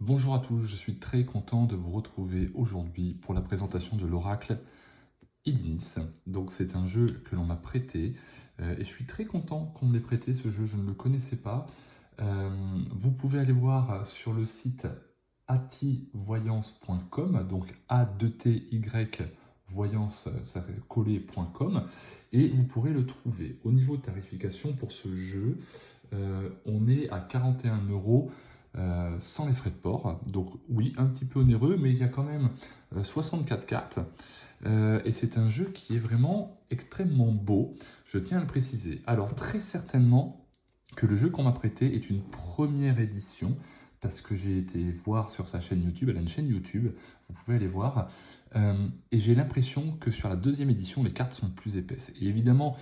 Bonjour à tous, je suis très content de vous retrouver aujourd'hui pour la présentation de l'oracle Idinis. Donc c'est un jeu que l'on m'a prêté et je suis très content qu'on me l'ait prêté ce jeu, je ne le connaissais pas. Vous pouvez aller voir sur le site ativoyance.com, donc A-2-T-Y voyance collé.com, et vous pourrez le trouver. Au niveau de tarification pour ce jeu, on est à 41 € sans les frais de port. Donc oui, un petit peu onéreux, mais il y a quand même 64 cartes. Et c'est un jeu qui est vraiment extrêmement beau, je tiens à le préciser. Alors très certainement que le jeu qu'on m'a prêté est une première édition, parce que j'ai été voir sur sa chaîne YouTube, elle a une chaîne YouTube, vous pouvez aller voir, et j'ai l'impression que sur la deuxième édition, les cartes sont plus épaisses. Et évidemment,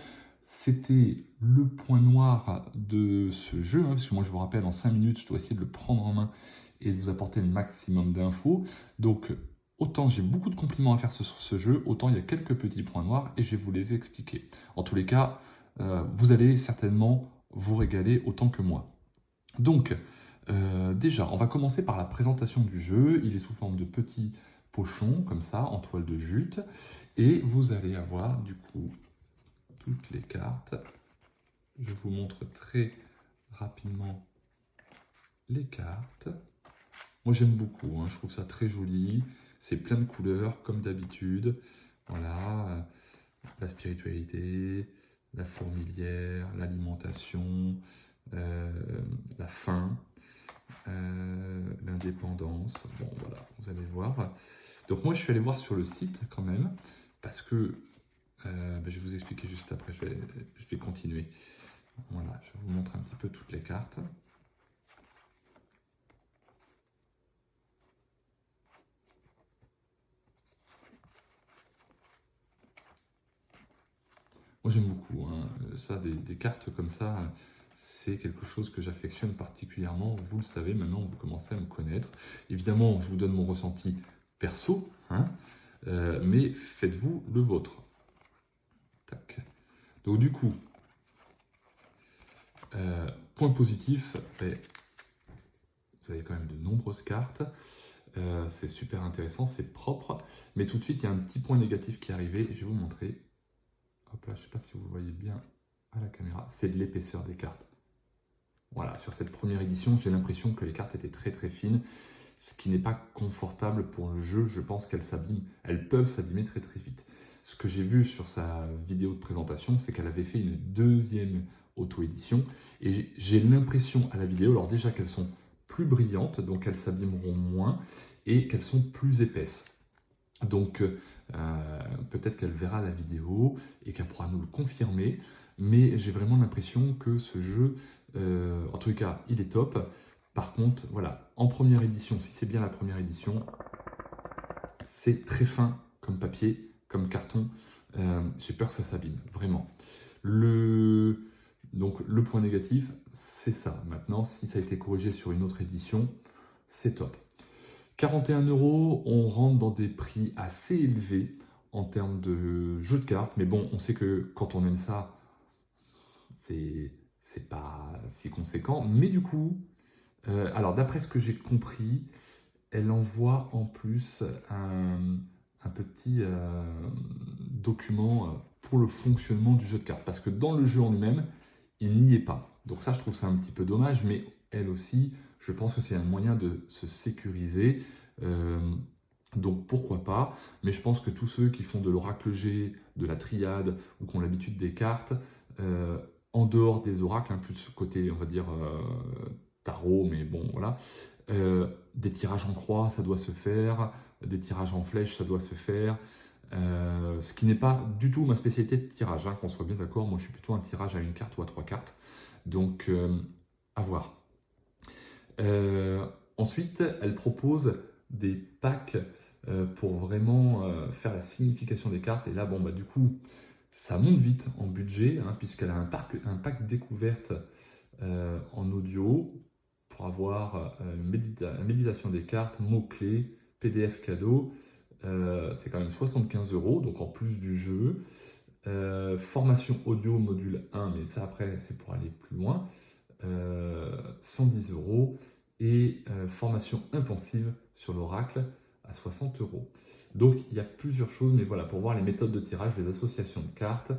c'était le point noir de ce jeu, hein, parce que moi je vous rappelle, en 5 minutes, je dois essayer de le prendre en main et de vous apporter le maximum d'infos. Donc autant j'ai beaucoup de compliments à faire sur ce jeu, autant il y a quelques petits points noirs et je vais vous les expliquer. En tous les cas, vous allez certainement vous régaler autant que moi. Donc, déjà, on va commencer par la présentation du jeu. Il est sous forme de petits pochons, comme ça, en toile de jute. Et vous allez avoir, du coup, toutes les cartes. Je vous montre très rapidement les cartes. Moi, j'aime beaucoup, hein, je trouve ça très joli. C'est plein de couleurs, comme d'habitude. Voilà, la spiritualité, la fourmilière, l'alimentation, euh, la faim, l'indépendance. Bon, voilà, vous allez voir. Donc moi, je suis allé voir sur le site quand même, parce que je vais vous expliquer juste après, je vais continuer. Voilà, je vous montre un petit peu toutes les cartes. Moi, j'aime beaucoup, hein. Ça, des cartes comme ça, c'est quelque chose que j'affectionne particulièrement. Vous le savez, maintenant, vous commencez à me connaître. Évidemment, je vous donne mon ressenti perso, hein, mais faites-vous le vôtre. Tac. Donc, du coup, point positif, vous avez quand même de nombreuses cartes. C'est super intéressant, c'est propre. Mais tout de suite, il y a un petit point négatif qui est arrivé. Je vais vous montrer. Hop là, je ne sais pas si vous voyez bien à la caméra. C'est de l'épaisseur des cartes. Voilà, sur cette première édition, j'ai l'impression que les cartes étaient très très fines, ce qui n'est pas confortable pour le jeu. Je pense qu'elles s'abîment, elles peuvent s'abîmer très très vite. Ce que j'ai vu sur sa vidéo de présentation, c'est qu'elle avait fait une deuxième auto-édition, et j'ai l'impression à la vidéo, alors déjà qu'elles sont plus brillantes, donc elles s'abîmeront moins, et qu'elles sont plus épaisses. Donc peut-être qu'elle verra la vidéo et qu'elle pourra nous le confirmer, mais j'ai vraiment l'impression que ce jeu, en tous les cas, il est top. Par contre, voilà, en première édition, si c'est bien la première édition, c'est très fin comme papier, comme carton. J'ai peur que ça s'abîme, vraiment. Donc le point négatif, c'est ça. Maintenant, si ça a été corrigé sur une autre édition, c'est top. 41 €, on rentre dans des prix assez élevés en termes de jeux de cartes, mais bon, on sait que quand on aime ça, c'est pas si conséquent. Mais du coup, alors d'après ce que j'ai compris, elle envoie en plus un petit document pour le fonctionnement du jeu de cartes, parce que dans le jeu en lui-même, il n'y est pas. Donc ça, je trouve ça un petit peu dommage, mais elle aussi, je pense que c'est un moyen de se sécuriser. Euh, donc pourquoi pas, mais je pense que tous ceux qui font de l'oracle G, de la triade, ou qui ont l'habitude des cartes, en dehors des oracles, hein, plus côté, on va dire, tarot, mais bon, voilà, des tirages en croix, ça doit se faire, des tirages en flèche, ça doit se faire, ce qui n'est pas du tout ma spécialité de tirage, hein, qu'on soit bien d'accord. Moi je suis plutôt un tirage à une carte ou à 3 cartes, donc à voir. Ensuite, elle propose des packs pour vraiment faire la signification des cartes, et là, bon, bah du coup, ça monte vite en budget, hein, puisqu'elle a un pack découverte en audio pour avoir méditation des cartes, mots-clés, PDF cadeau. C'est quand même 75 €, donc en plus du jeu. Formation audio module 1, mais ça après c'est pour aller plus loin. 110 €. et formation intensive sur l'oracle à 60 euros. Donc il y a plusieurs choses, mais voilà, pour voir les méthodes de tirage, les associations de cartes.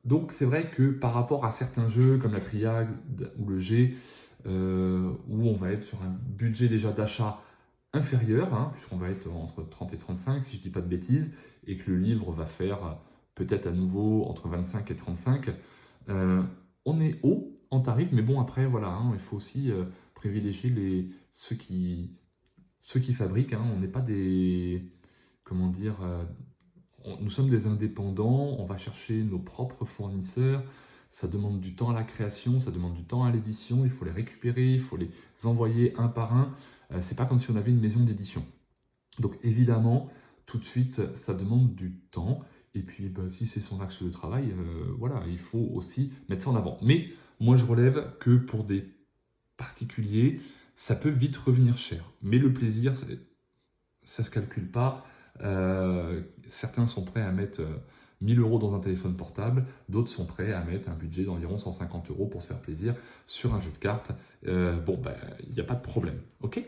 Donc c'est vrai que par rapport à certains jeux comme la triade ou le G, où on va être sur un budget déjà d'achat inférieur, hein, puisqu'on va être entre 30 et 35, si je ne dis pas de bêtises, et que le livre va faire peut-être à nouveau entre 25 et 35, on est haut en tarif, mais bon, après, voilà, hein, il faut aussi privilégier ceux qui fabriquent. Hein, on n'est pas des. Comment dire nous sommes des indépendants, on va chercher nos propres fournisseurs. Ça demande du temps à la création, ça demande du temps à l'édition, il faut les récupérer, il faut les envoyer un par un. C'est pas comme si on avait une maison d'édition. Donc évidemment, tout de suite, ça demande du temps. Et puis, ben, si c'est son axe de travail, voilà, il faut aussi mettre ça en avant. Mais moi, je relève que pour des particuliers, ça peut vite revenir cher. Mais le plaisir, ça ne se calcule pas. Certains sont prêts à mettre 1000 euros dans un téléphone portable, d'autres sont prêts à mettre un budget d'environ 150 euros pour se faire plaisir sur un jeu de cartes. Bon, ben, il n'y a pas de problème. Ok.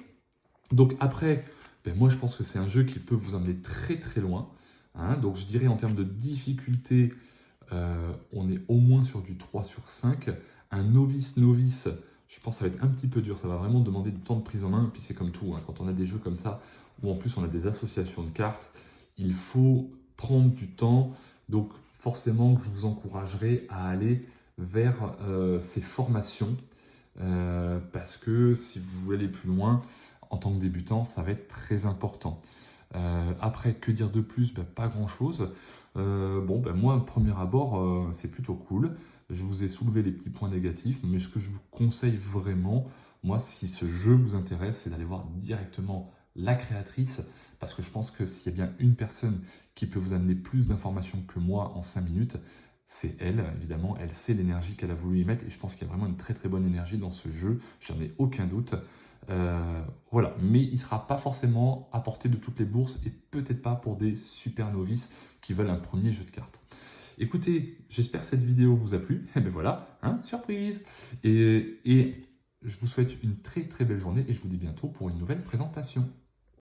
Donc après, ben, moi je pense que c'est un jeu qui peut vous emmener très très loin. Hein. Donc je dirais en termes de difficulté, on est au moins sur du 3 sur 5. Un novice, je pense que ça va être un petit peu dur. Ça va vraiment demander du temps de prise en main. Et puis c'est comme tout, hein, quand on a des jeux comme ça, où en plus on a des associations de cartes, il faut prendre du temps. Donc forcément que je vous encouragerai à aller vers ces formations. Parce que si vous voulez aller plus loin, en tant que débutant, ça va être très important. Après, que dire de plus? Ben, pas grand-chose. Bon, ben, moi, premier abord, c'est plutôt cool. Je vous ai soulevé les petits points négatifs, mais ce que je vous conseille vraiment, moi, si ce jeu vous intéresse, c'est d'aller voir directement la créatrice, parce que je pense que s'il y a bien une personne qui peut vous amener plus d'informations que moi en 5 minutes, c'est elle, évidemment. Elle sait l'énergie qu'elle a voulu y mettre, et je pense qu'il y a vraiment une très très bonne énergie dans ce jeu, j'en ai aucun doute. Voilà, mais il ne sera pas forcément à portée de toutes les bourses et peut-être pas pour des super novices qui veulent un premier jeu de cartes. Écoutez, j'espère que cette vidéo vous a plu. Et ben voilà, hein, surprise. Et je vous souhaite une très très belle journée et je vous dis bientôt pour une nouvelle présentation.